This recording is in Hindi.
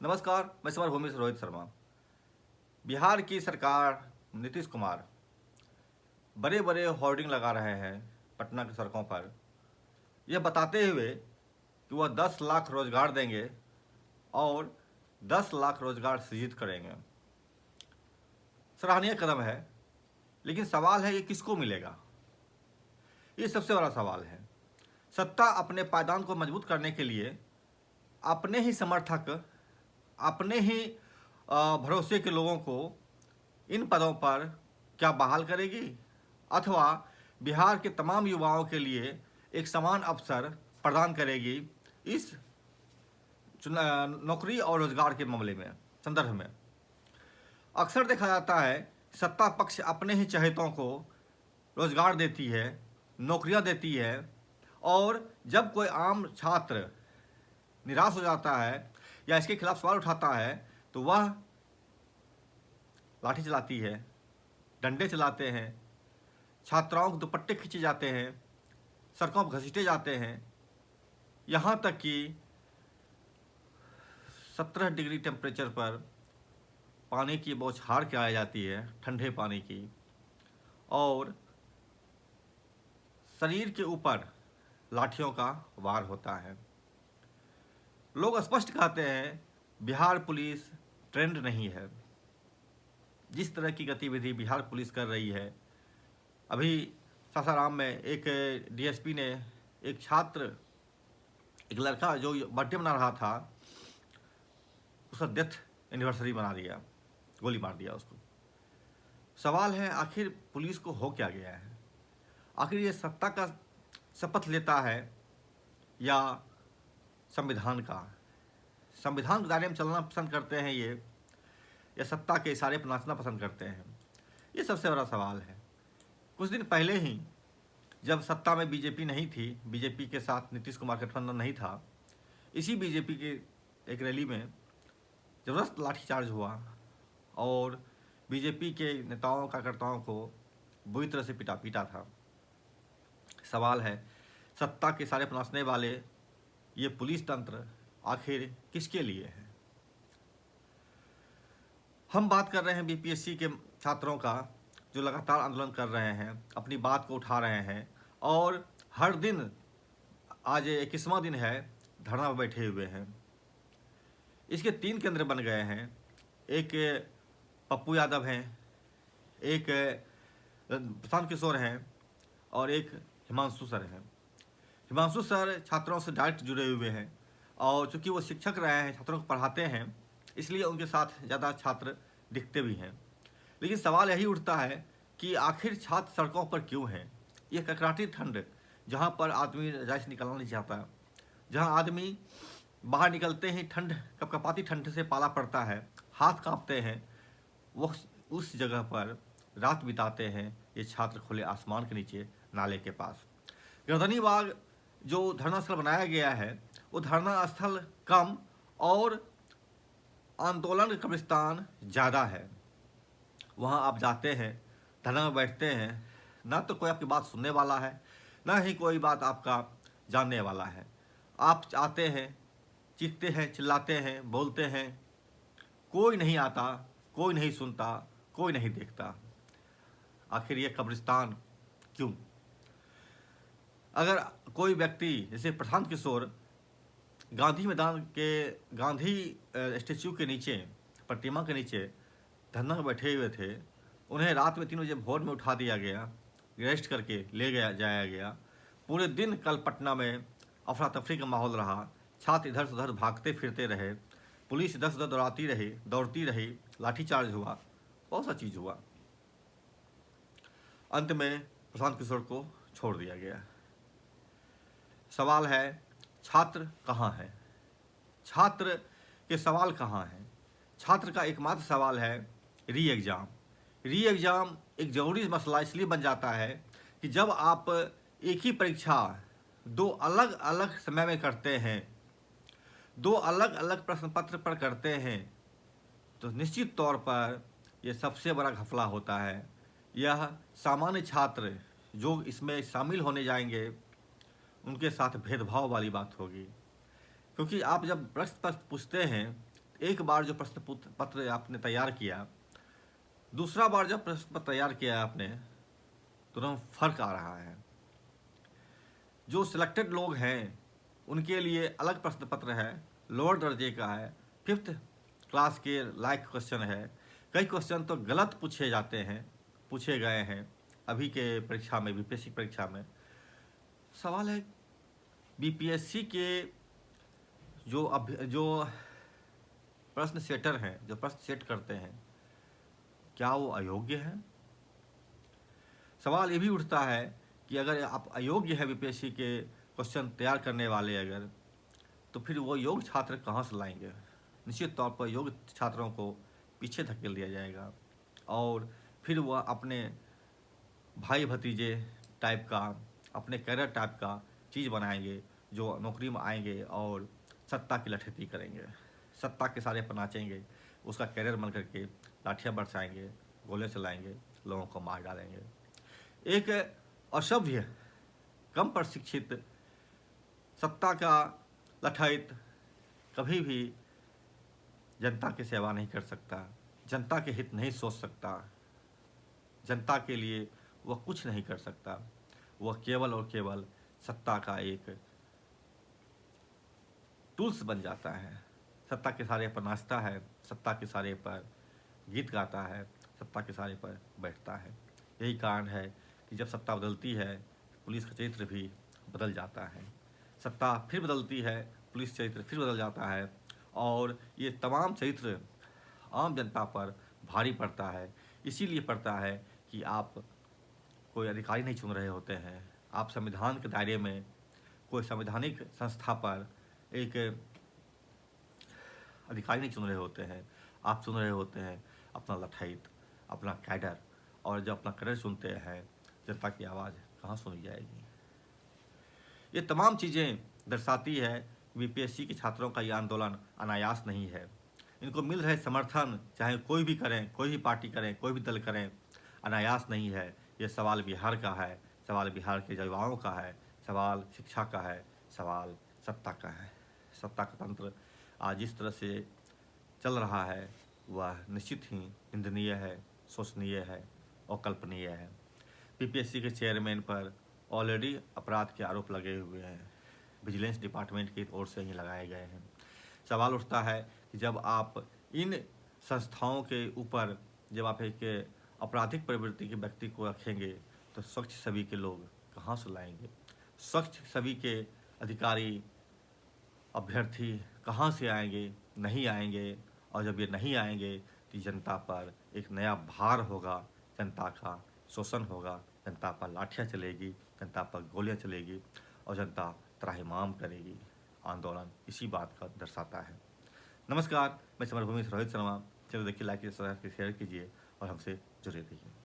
नमस्कार, मैं सवार भूमि से रोहित शर्मा। बिहार की सरकार नीतीश कुमार बड़े बड़े होर्डिंग लगा रहे हैं पटना की सड़कों पर, यह बताते हुए कि वह 10 लाख रोजगार देंगे और 10 लाख रोजगार सृजित करेंगे। सराहनीय कदम है, लेकिन सवाल है ये किसको मिलेगा? ये सबसे बड़ा सवाल है। सत्ता अपने पायदान को मजबूत करने के लिए अपने ही समर्थक, अपने ही भरोसे के लोगों को इन पदों पर क्या बहाल करेगी, अथवा बिहार के तमाम युवाओं के लिए एक समान अवसर प्रदान करेगी इस नौकरी और रोजगार के मामले में संदर्भ में। अक्सर देखा जाता है सत्ता पक्ष अपने ही चहेतों को रोजगार देती है, नौकरियां देती है, और जब कोई आम छात्र निराश हो जाता है या इसके खिलाफ सवाल उठाता है तो वह लाठी चलाती है, डंडे चलाते हैं, छात्राओं के दुपट्टे खींचे जाते हैं, सड़कों पर घसीटे जाते हैं, यहाँ तक कि 17 डिग्री टेम्परेचर पर पानी की बौछार कराई जाती है, ठंडे पानी की, और शरीर के ऊपर लाठियों का वार होता है। लोग स्पष्ट कहते हैं बिहार पुलिस ट्रेंड नहीं है। जिस तरह की गतिविधि बिहार पुलिस कर रही है, अभी सासाराम में एक डीएसपी ने एक छात्र, एक लड़का जो बर्थडे मना रहा था, उसका डेथ एनिवर्सरी बना दिया, गोली मार दिया उसको। सवाल है आखिर पुलिस को हो क्या गया है? आखिर ये सत्ता का शपथ लेता है या संविधान का? संविधान के दायरे में चलना पसंद करते हैं ये, या सत्ता के इशारे पर नाचना पसंद करते हैं? ये सबसे बड़ा सवाल है। कुछ दिन पहले ही जब सत्ता में बीजेपी नहीं थी, बीजेपी के साथ नीतीश कुमार का गठबंधन नहीं था, इसी बीजेपी के एक रैली में ज़बरदस्त लाठीचार्ज हुआ और बीजेपी के नेताओं कार्यकर्ताओं को बुरी तरह से पीटा था। सवाल है सत्ता के इशारे पर नाचने वाले ये पुलिस तंत्र आखिर किसके लिए है? हम बात कर रहे हैं बीपीएससी के छात्रों का, जो लगातार आंदोलन कर रहे हैं, अपनी बात को उठा रहे हैं, और हर दिन, आज 21वां दिन है, धरना पर बैठे हुए हैं। इसके 3 केंद्र बन गए हैं। एक पप्पू यादव हैं, एक प्रशांत किशोर हैं, और एक हिमांशु सर हैं। हिमांशु सर छात्रों से डायरेक्ट जुड़े हुए हैं, और चूँकि वो शिक्षक रहे हैं, छात्रों को पढ़ाते हैं, इसलिए उनके साथ ज़्यादा छात्र दिखते भी हैं। लेकिन सवाल यही उठता है कि आखिर छात्र सड़कों पर क्यों हैं? ये ककराटी ठंड, जहाँ पर आदमी रजाई से निकलना नहीं चाहता, जहाँ आदमी बाहर निकलते ही ठंड, कपकपाती ठंड से पाला पड़ता है, हाथ कांपते हैं, वो उस जगह पर रात बिताते हैं ये छात्र खुले आसमान के नीचे, नाले के पास। गर्दनी बाग जो धरना स्थल बनाया गया है, वो धरना स्थल कम और आंदोलन कब्रिस्तान ज़्यादा है। वहाँ आप जाते हैं, धरना में बैठते हैं, ना तो कोई आपकी बात सुनने वाला है, ना ही कोई बात आपका जानने वाला है। आप आते हैं, चीखते हैं, चिल्लाते हैं, बोलते हैं, कोई नहीं आता, कोई नहीं सुनता, कोई नहीं देखता। आखिर ये कब्रिस्तान क्यों? अगर कोई व्यक्ति जैसे प्रशांत किशोर गांधी मैदान के गांधी स्टेच्यू के नीचे, प्रतिमा के नीचे धरना में बैठे हुए थे, उन्हें रात में 3 बजे भोर में उठा दिया गया, अरेस्ट करके ले जाया गया। पूरे दिन कल पटना में अफरा तफरी का माहौल रहा, छात्र इधर से उधर भागते फिरते रहे, पुलिस इधर से उधर दौड़ती रही, लाठीचार्ज हुआ, बहुत सा चीज़ हुआ। अंत में प्रशांत किशोर को छोड़ दिया गया। सवाल है छात्र कहाँ है? छात्र के सवाल कहाँ हैं? छात्र का एकमात्र सवाल है री एग्ज़ाम। री एग्ज़ाम एक ज़रूरी मसला इसलिए बन जाता है कि जब आप एक ही परीक्षा 2 अलग अलग समय में करते हैं, 2 अलग अलग प्रश्न पत्र पर करते हैं, तो निश्चित तौर पर यह सबसे बड़ा घपला होता है। यह सामान्य छात्र जो इसमें शामिल होने जाएंगे, उनके साथ भेदभाव वाली बात होगी। क्योंकि आप जब प्रश्न पत्र पूछते हैं, एक बार जो प्रश्न पत्र आपने तैयार किया, दूसरा बार जब प्रश्न पत्र तैयार किया आपने, तुरंत फर्क आ रहा है। जो सिलेक्टेड लोग हैं उनके लिए अलग प्रश्न पत्र है, लोअर दर्जे का है, 5th क्लास के लायक क्वेश्चन है। कई क्वेश्चन तो गलत पूछे जाते हैं, पूछे गए हैं अभी के परीक्षा में, बीपीएससी परीक्षा में। सवाल है, बीपीएससी के जो प्रश्न सेटर हैं, जो प्रश्न सेट करते हैं, क्या वो अयोग्य हैं? सवाल ये भी उठता है कि अगर आप अयोग्य है बीपीएससी के क्वेश्चन तैयार करने वाले अगर, तो फिर वो योग्य छात्र कहाँ से लाएंगे? निश्चित तौर पर योग्य छात्रों को पीछे धकेल दिया जाएगा और फिर वह अपने भाई भतीजे टाइप का, अपने कैरियर टाइप का चीज़ बनाएंगे, जो नौकरी में आएंगे और सत्ता की लठैती करेंगे, सत्ता के सारे पर नाचेंगे, उसका कैरियर बन करके लाठियाँ बरसाएंगे, गोले चलाएंगे, लोगों को मार डालेंगे। एक असभ्य, कम प्रशिक्षित, सत्ता का लठैत कभी भी जनता की सेवा नहीं कर सकता, जनता के हित नहीं सोच सकता, जनता के लिए वह कुछ नहीं कर सकता। वह केवल और केवल सत्ता का एक टूल्स बन जाता है, सत्ता के सारे पर नाचता है, सत्ता के सारे पर गीत गाता है, सत्ता के सारे पर बैठता है। यही कारण है कि जब सत्ता बदलती है, पुलिस का चरित्र भी बदल जाता है। सत्ता फिर बदलती है, पुलिस चरित्र फिर बदल जाता है और ये तमाम चरित्र आम जनता पर भारी पड़ता है। इसीलिए पड़ता है कि आप कोई अधिकारी नहीं चुन रहे होते हैं, आप संविधान के दायरे में कोई संवैधानिक संस्था पर एक अधिकारी नहीं चुन रहे होते हैं, आप चुन रहे होते हैं अपना लठैत, अपना कैडर। और जब अपना कैडर सुनते हैं, जनता की आवाज़ कहाँ सुनी जाएगी? ये तमाम चीज़ें दर्शाती है बीपीएससी के छात्रों का ये आंदोलन अनायास नहीं है। इनको मिल रहे समर्थन, चाहे कोई भी करें, कोई भी पार्टी करें, कोई भी दल करें, अनायास नहीं है। ये सवाल बिहार का है, सवाल बिहार के युवाओं का है, सवाल शिक्षा का है, सवाल सत्ता का है। सत्ता का तंत्र आज जिस तरह से चल रहा है वह निश्चित ही निंदनीय है, शोचनीय है और कल्पनीय है। बीपीएससी के चेयरमैन पर ऑलरेडी अपराध के आरोप लगे हुए हैं, विजिलेंस डिपार्टमेंट की ओर से ही लगाए गए हैं। सवाल उठता है कि जब आप इन संस्थाओं के ऊपर जब आप एक आपराधिक प्रवृत्ति के व्यक्ति को रखेंगे, तो स्वच्छ छवि के लोग कहाँ से लाएंगे? स्वच्छ छवि के अधिकारी, अभ्यर्थी कहाँ से आएंगे? नहीं आएंगे। और जब ये नहीं आएंगे तो जनता पर एक नया भार होगा, जनता का शोषण होगा, जनता पर लाठियाँ चलेगी, जनता पर गोलियाँ चलेगी और जनता त्राहिमाम करेगी। आंदोलन इसी बात का दर्शाता है। नमस्कार, मैं समरभूमि से रोहित शर्मा। चलो देखिए, लाइक कीजिए, शेयर कीजिए और हमसे जुड़े रहिए।